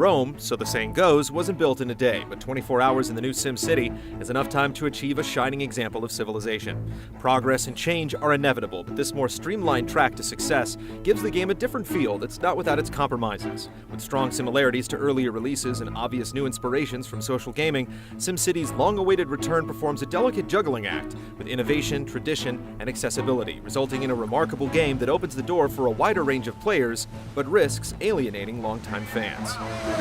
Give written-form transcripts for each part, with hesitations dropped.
Rome, so the saying goes, wasn't built in a day, but 24 hours in the new SimCity is enough time to achieve a shining example of civilization. Progress and change are inevitable, but this more streamlined track to success gives the game a different feel that's not without its compromises. With strong similarities to earlier releases and obvious new inspirations from social gaming, SimCity's long-awaited return performs a delicate juggling act with innovation, tradition, and accessibility, resulting in a remarkable game that opens the door for a wider range of players, but risks alienating longtime fans. It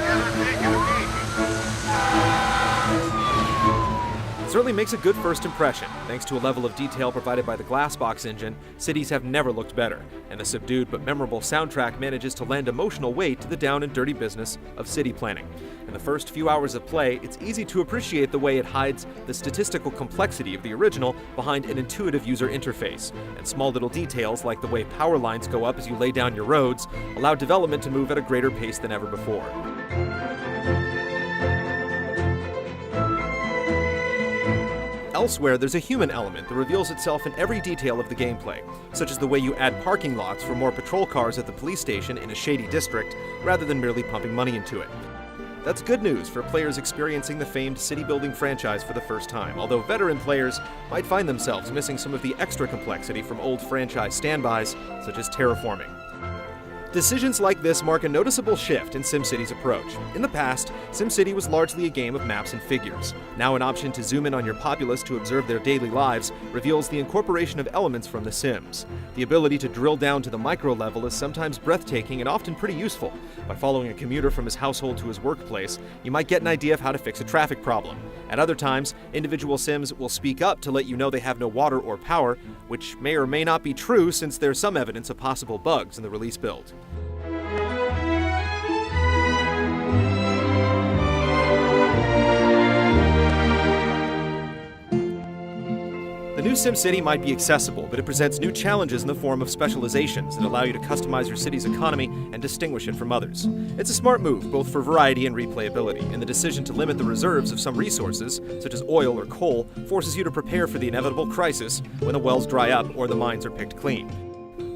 certainly makes a good first impression. Thanks to a level of detail provided by the GlassBox engine, cities have never looked better, and the subdued but memorable soundtrack manages to lend emotional weight to the down and dirty business of city planning. In the first few hours of play, it's easy to appreciate the way it hides the statistical complexity of the original behind an intuitive user interface, and small little details like the way power lines go up as you lay down your roads allow development to move at a greater pace than ever before. Elsewhere, there's a human element that reveals itself in every detail of the gameplay, such as the way you add parking lots for more patrol cars at the police station in a shady district, rather than merely pumping money into it. That's good news for players experiencing the famed city-building franchise for the first time, although veteran players might find themselves missing some of the extra complexity from old franchise standbys, such as terraforming. Decisions like this mark a noticeable shift in SimCity's approach. In the past, SimCity was largely a game of maps and figures. Now an option to zoom in on your populace to observe their daily lives reveals the incorporation of elements from The Sims. The ability to drill down to the micro level is sometimes breathtaking and often pretty useful. By following a commuter from his household to his workplace, you might get an idea of how to fix a traffic problem. At other times, individual Sims will speak up to let you know they have no water or power, which may or may not be true since there's some evidence of possible bugs in the release build. The new SimCity might be accessible, but it presents new challenges in the form of specializations that allow you to customize your city's economy and distinguish it from others. It's a smart move, both for variety and replayability, and the decision to limit the reserves of some resources, such as oil or coal, forces you to prepare for the inevitable crisis when the wells dry up or the mines are picked clean.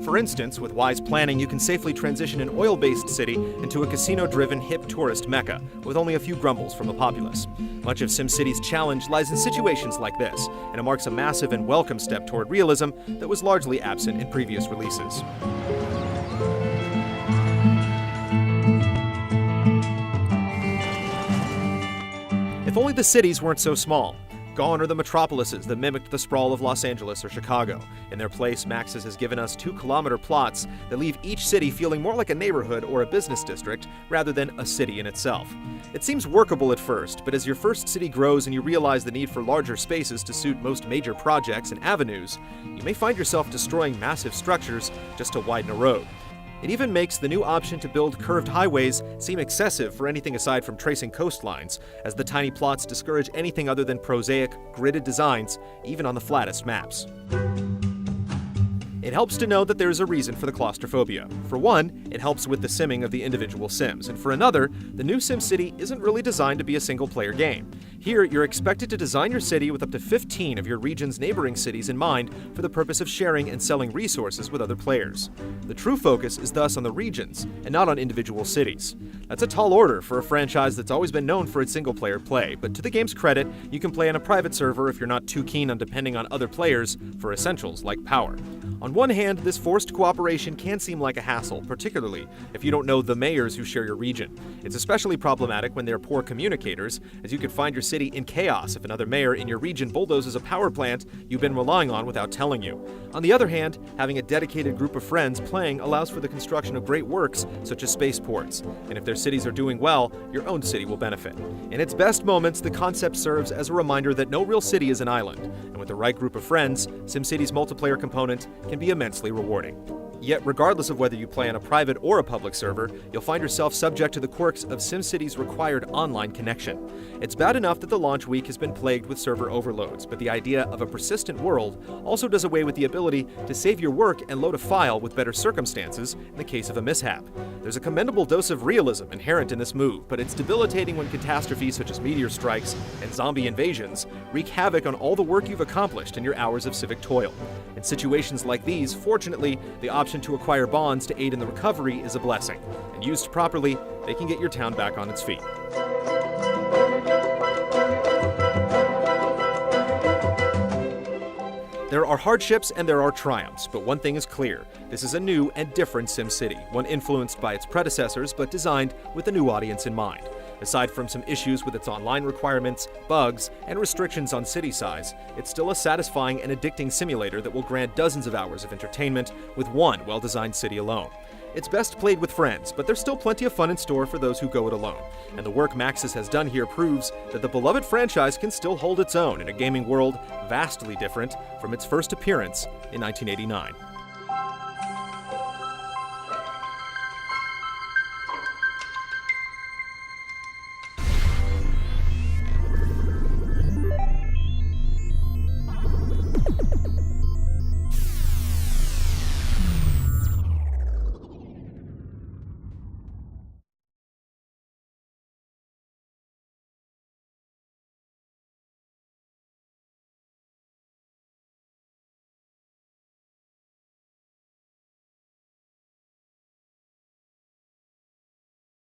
For instance, with wise planning, you can safely transition an oil-based city into a casino-driven hip tourist mecca, with only a few grumbles from the populace. Much of SimCity's challenge lies in situations like this, and it marks a massive and welcome step toward realism that was largely absent in previous releases. If only the cities weren't so small. Gone are the metropolises that mimicked the sprawl of Los Angeles or Chicago. In their place, Maxis has given us 2-kilometer plots that leave each city feeling more like a neighborhood or a business district rather than a city in itself. It seems workable at first, but as your first city grows and you realize the need for larger spaces to suit most major projects and avenues, you may find yourself destroying massive structures just to widen a road. It even makes the new option to build curved highways seem excessive for anything aside from tracing coastlines, as the tiny plots discourage anything other than prosaic, gridded designs, even on the flattest maps. It helps to know that there is a reason for the claustrophobia. For one, it helps with the simming of the individual Sims, and for another, the new SimCity isn't really designed to be a single-player game. Here, you're expected to design your city with up to 15 of your region's neighboring cities in mind for the purpose of sharing and selling resources with other players. The true focus is thus on the regions, and not on individual cities. That's a tall order for a franchise that's always been known for its single-player play, but to the game's credit, you can play on a private server if you're not too keen on depending on other players for essentials like power. On one hand, this forced cooperation can seem like a hassle, particularly if you don't know the mayors who share your region. It's especially problematic when they're poor communicators, as you could find your city in chaos if another mayor in your region bulldozes a power plant you've been relying on without telling you. On the other hand, having a dedicated group of friends playing allows for the construction of great works such as spaceports, and if their cities are doing well, your own city will benefit. In its best moments, the concept serves as a reminder that no real city is an island, and with the right group of friends, SimCity's multiplayer component can be immensely rewarding. Yet, regardless of whether you play on a private or a public server, you'll find yourself subject to the quirks of SimCity's required online connection. It's bad enough that the launch week has been plagued with server overloads, but the idea of a persistent world also does away with the ability to save your work and load a file with better circumstances in the case of a mishap. There's a commendable dose of realism inherent in this move, but it's debilitating when catastrophes such as meteor strikes and zombie invasions wreak havoc on all the work you've accomplished in your hours of civic toil. In situations like these, fortunately, the option to acquire bonds to aid in the recovery is a blessing, and used properly, they can get your town back on its feet. There are hardships and there are triumphs, but one thing is clear. This is a new and different SimCity, one influenced by its predecessors but designed with a new audience in mind. Aside from some issues with its online requirements, bugs, and restrictions on city size, it's still a satisfying and addicting simulator that will grant dozens of hours of entertainment with one well-designed city alone. It's best played with friends, but there's still plenty of fun in store for those who go it alone. And the work Maxis has done here proves that the beloved franchise can still hold its own in a gaming world vastly different from its first appearance in 1989.